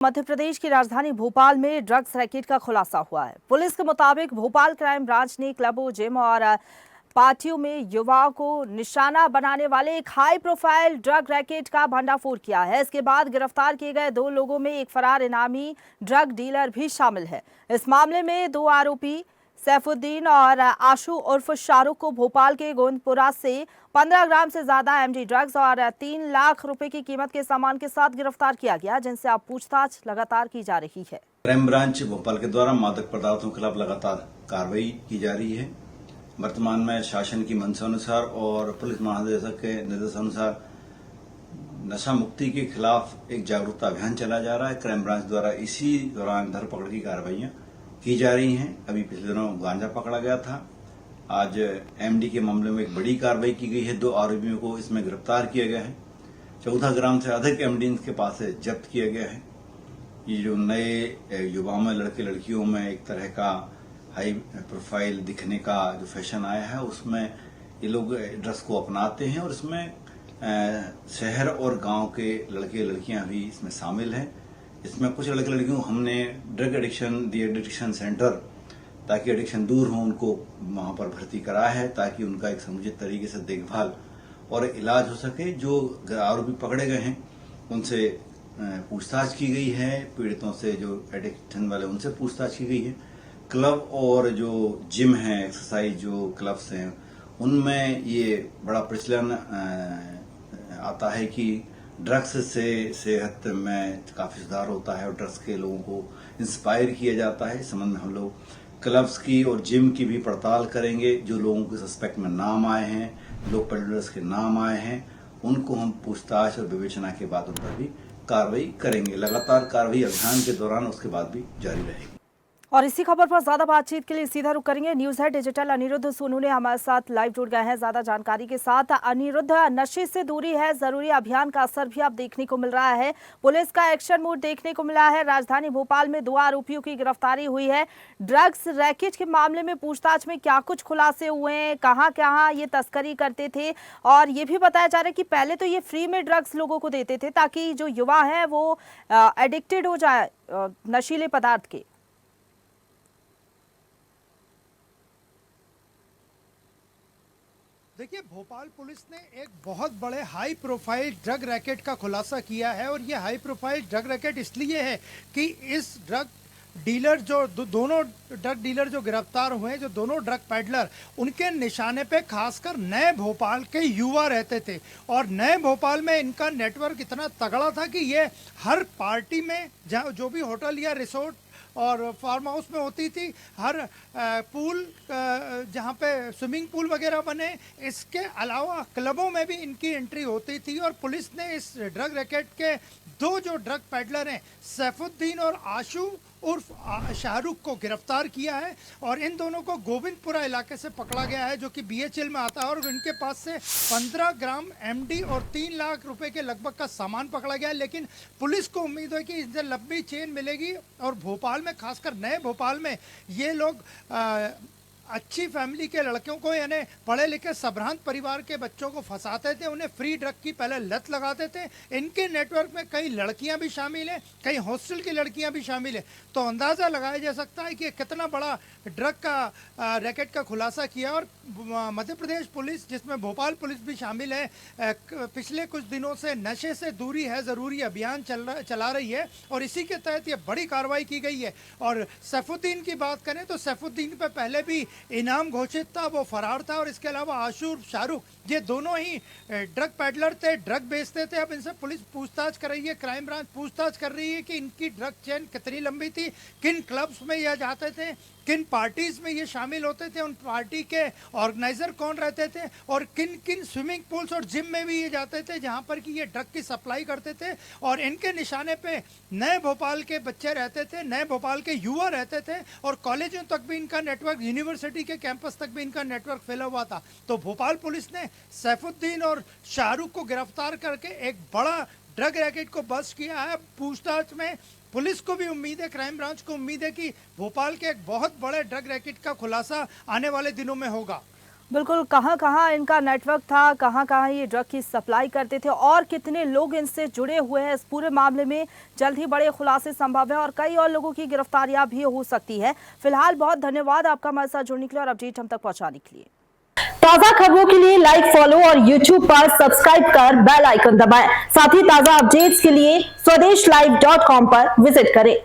मध्य प्रदेश की राजधानी भोपाल में ड्रग्स रैकेट का खुलासा हुआ है। पुलिस के मुताबिक भोपाल क्राइम ब्रांच ने क्लबों, जिम और पार्टियों में युवाओं को निशाना बनाने वाले एक हाई प्रोफाइल ड्रग रैकेट का भंडाफोड़ किया है। इसके बाद गिरफ्तार किए गए 2 लोगों में एक फरार इनामी ड्रग डीलर भी शामिल है। इस मामले में 2 आरोपी सैफुद्दीन और आशु उर्फ शाहरुख को भोपाल के गोविंदपुरा से 15 ग्राम से ज्यादा एमडी ड्रग्स और 3 लाख रुपए की कीमत के सामान के साथ गिरफ्तार किया गया, जिनसे अब पूछताछ लगातार की जा रही है। क्राइम ब्रांच भोपाल के द्वारा मादक पदार्थों के खिलाफ लगातार कार्रवाई की जा रही है। वर्तमान में शासन की मंशानुसार और पुलिस महानिदेशक के निर्देशानुसार नशा मुक्ति के खिलाफ एक जागरूकता अभियान चलाया जा रहा है। क्राइम ब्रांच द्वारा इसी दौरान धरपकड़ की कार्रवाइयां की जा रही हैं। अभी पिछले दिनों गांजा पकड़ा गया था। आज एमडी के मामले में एक बड़ी कार्रवाई की गई है। 2 आरोपियों को इसमें गिरफ्तार किया गया है। 14 ग्राम से अधिक एमडी इनके पास से जब्त किया गया है। ये जो नए युवाओं में, लड़के लड़कियों में एक तरह का हाई प्रोफाइल दिखने का जो फैशन आया है, उसमें ये लोग ड्रग्स को अपनाते हैं और इसमें शहर और गांव के लड़के लड़कियां भी इसमें शामिल हैं। इसमें कुछ लड़के लड़कियों को हमने ड्रग एडिक्शन सेंटर, ताकि एडिक्शन दूर हो, उनको वहां पर भर्ती कराया है, ताकि उनका एक समुचित तरीके से देखभाल और इलाज हो सके। जो आरोपी पकड़े गए हैं उनसे पूछताछ की गई है। पीड़ितों से, जो एडिक्शन वाले, उनसे पूछताछ की गई है। क्लब और जो जिम है, एक्सरसाइज जो क्लब्स हैं, उनमें ये बड़ा प्रचलन आता है कि ड्रग्स से सेहत में काफी सुधार होता है और ड्रग्स के लोगों को इंस्पायर किया जाता है। इस संबंध में हम लोग क्लब्स की और जिम की भी पड़ताल करेंगे। जो लोगों के सस्पेक्ट में नाम आए हैं, लोग पेडलर्स के नाम आए हैं, उनको हम पूछताछ और विवेचना के बाद उन पर भी कार्रवाई करेंगे। लगातार कार्रवाई अभियान के दौरान उसके बाद भी जारी रहेगी। और इसी खबर पर ज्यादा बातचीत के लिए सीधा रुख करेंगे news head digital Aniruddh Sonu ने हमारे साथ लाइव जुड़ गए हैं ज्यादा जानकारी के साथ। अनिरुद्ध, नशे से दूरी है जरूरी अभियान का असर भी अब देखने को मिल रहा है। पुलिस का एक्शन मोड देखने को मिला है। राजधानी भोपाल में 2 आरोपियों की गिरफ्तारी हुई है। ड्रग्स रैकेट के मामले में पूछताछ में क्या कुछ खुलासे हुए हैं, कहाँ कहाँ ये तस्करी करते थे, और ये भी बताया जा रहा है कि पहले तो ये फ्री में ड्रग्स लोगों को देते थे ताकि जो युवा है वो एडिक्टेड हो जाए नशीले पदार्थ के। देखिए, भोपाल पुलिस ने एक बहुत बड़े हाई प्रोफाइल ड्रग रैकेट का खुलासा किया है और ये हाई प्रोफाइल ड्रग रैकेट इसलिए है कि इस ड्रग डीलर जो दोनों ड्रग डीलर जो गिरफ्तार हुए हैं, जो दोनों ड्रग पैडलर, उनके निशाने पे खासकर नए भोपाल के युवा रहते थे। और नए भोपाल में इनका नेटवर्क इतना तगड़ा था कि ये हर पार्टी में, जो भी होटल या रिसोर्ट और फार्म हाउस में होती थी, हर पूल, जहाँ पे स्विमिंग पूल वगैरह बने, इसके अलावा क्लबों में भी इनकी एंट्री होती थी। और पुलिस ने इस ड्रग रैकेट के 2 जो ड्रग पैडलर हैं, सैफुद्दीन और आशु उर्फ शाहरुख को गिरफ्तार किया है। और इन दोनों को गोविंदपुरा इलाके से पकड़ा गया है, जो कि बीएचएल में आता है। और इनके पास से 15 ग्राम एमडी और 3 लाख रुपए के लगभग का सामान पकड़ा गया है। लेकिन पुलिस को उम्मीद है कि इससे लंबी चेन मिलेगी और भोपाल में, खासकर नए भोपाल में, ये लोग अच्छी फैमिली के लड़कों को, यानी पढ़े लिखे संभ्रांत परिवार के बच्चों को फंसाते थे, उन्हें फ्री ड्रग की पहले लत लगाते थे। इनके नेटवर्क में कई लड़कियां भी शामिल हैं, कई हॉस्टल की लड़कियां भी शामिल हैं। तो अंदाज़ा लगाया जा सकता है कि कितना बड़ा ड्रग का रैकेट का खुलासा किया। और मध्य प्रदेश पुलिस, जिसमें भोपाल पुलिस भी शामिल है, पिछले कुछ दिनों से नशे से दूरी है ज़रूरी अभियान चला रही है और इसी के तहत ये बड़ी कार्रवाई की गई है। और सैफुद्दीन की बात करें तो सैफुद्दीन पे पहले भी इनाम घोषित था, वो फरार था। और इसके अलावा आशु, शाहरुख, ये दोनों ही ड्रग पैडलर थे, ड्रग बेचते थे। अब इनसे पुलिस पूछताछ कर रही है, क्राइम ब्रांच पूछताछ कर रही है कि इनकी ड्रग चेन कितनी लंबी थी, किन क्लब्स में यह जाते थे, किन पार्टीज में ये शामिल होते थे, उन पार्टी के ऑर्गेनाइजर कौन रहते थे, और किन किन स्विमिंग पूल्स और जिम में भी ये जाते थे जहां पर कि ये ड्रग की सप्लाई करते थे। और इनके निशाने पे नए भोपाल के बच्चे रहते थे, नए भोपाल के युवा रहते थे, और कॉलेजों तक भी इनका नेटवर्क, यूनिवर्सिटी के कैंपस तक भी इनका नेटवर्क फैला हुआ था। तो भोपाल पुलिस ने सैफुद्दीन और शाहरुख को गिरफ्तार करके एक बड़ा ड्रग रैकेट को बस्ट किया है। पूछताछ में पुलिस को भी उम्मीद है, क्राइम ब्रांच को उम्मीद है कि भोपाल के एक बहुत बड़े ड्रग रैकेट का खुलासा आने वाले दिनों में होगा। बिल्कुल, कहाँ कहाँ इनका नेटवर्क था, कहाँ कहाँ ये ड्रग की सप्लाई करते थे और कितने लोग इनसे जुड़े हुए हैं, इस पूरे मामले में जल्द ही बड़े खुलासे संभव है और कई और लोगों की गिरफ्तारियां भी हो सकती है। फिलहाल बहुत धन्यवाद आपका हमारे साथ जुड़ने के लिए और अपडेट हम तक पहुंचाने के लिए। ताजा खबरों के लिए लाइक, फॉलो और YouTube पर सब्सक्राइब कर बेल आइकन दबाएं। साथ ही ताजा अपडेट्स के लिए स्वदेशलाइव.com पर विजिट करें।